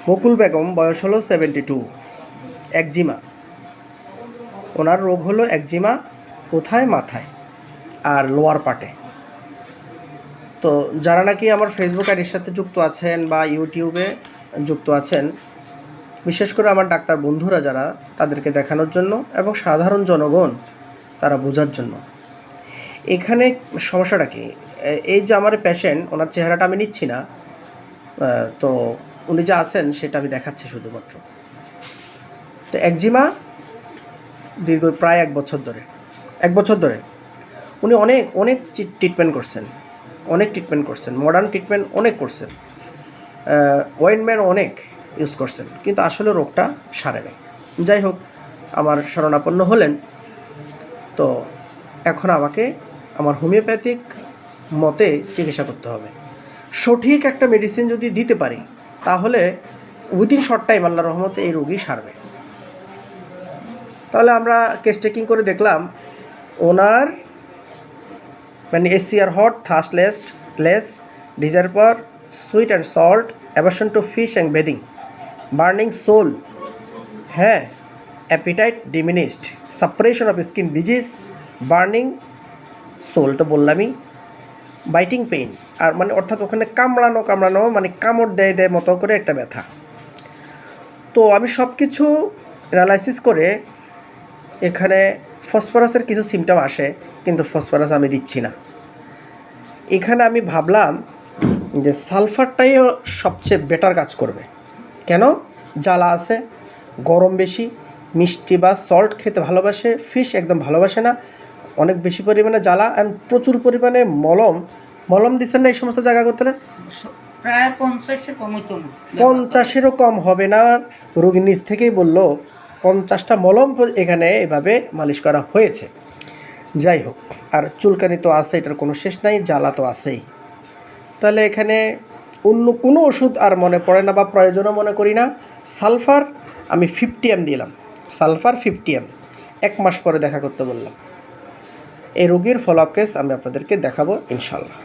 বকুল বেগম, বয়স হলো 72, একজিমা। ওনার রোগ হলো একজিমা, কোথায়? মাথায় আর লোয়ার পার্টে। তো যারা নাকি আমার ফেসবুক আইডির সাথে যুক্ত আছেন বা ইউটিউবে যুক্ত আছেন, বিশেষ করে আমার ডাক্তার বন্ধুরা যারা, তাদেরকে দেখানোর জন্য এবং সাধারণ জনগণ তারা বোঝার জন্য। এখানে সমস্যাটা কি? এই যে আমার পেশেন্ট, ওনার চেহারাটা আমি নিচ্ছি না, তো উনি যা আছেন সেটা আমি দেখাচ্ছি শুধুমাত্র। তো একজিমা দীর্ঘ প্রায় 1 বছর ধরে উনি অনেক অনেক ট্রিটমেন্ট করছেন, মডার্ন ট্রিটমেন্ট অনেক করছেন, অয়েন্টমেন্ট অনেক ইউজ করছেন, কিন্তু আসলে রোগটা সারে নাই। যাই হোক, আমার শরণাপন্ন হলেন। তো এখন আমাকে আমার হোমিওপ্যাথিক মতে চিকিৎসা করতে হবে। সঠিক একটা মেডিসিন যদি দিতে পারি, তাহলে উইদিন শর্ট টাইম আল্লাহর রহমতে এই রোগী সারবে। তাহলে আমরা কেস চেকিং করে দেখলাম ওনার মানে এসিআর hot, thirstless, desire for sweet and salt, aversion to fish and bathing, burning sole, হ্যাঁ, appetite diminished, suppression of skin disease, burning sole তো বললামই, বাইটিং পেইন, আর মানে অর্থাৎ ওখানে কামড়ানো মানে কামড় দেয় মতো করে একটা ব্যথা। তো আমি সব কিছু অ্যানালাইসিস করে এখানে ফসফরাসের কিছু সিমটম আসে, কিন্তু ফসফরাস আমি দিচ্ছি না। এখানে আমি ভাবলাম যে সালফারটাইও সবচেয়ে বেটার কাজ করবে। কেন? জ্বালা আছে, গরম বেশি, মিষ্টি বা সল্ট খেতে ভালোবাসে, ফিশ একদম ভালোবাসে না, অনেক বেশি পরিমাণে জ্বালা, অ্যান্ড প্রচুর পরিমাণে মলম দিচ্ছেন না এই সমস্ত জায়গা করতে? প্রায় 50-এর কম হইতো না। 50-এরও কম হবে না। রোগী নিজ থেকেই বলল 50টা মলম এখানে এভাবে মালিশ করা হয়েছে। যাই হোক, আর চুলকানি তো আছে, এটার কোনো শেষ নাই, জ্বালা তো আছেই। তাহলে এখানে অন্য কোনো ওষুধ আর মনে পড়ে না বা প্রয়োজনও মনে করি না। সালফার আমি 50 ml দিলাম, সালফার 50 ml, 1 মাস পরে দেখা করতে বললাম। এই রোগীর ফলো আপ কেস আমি আপনাদেরকে দেখাবো ইনশাল্লাহ।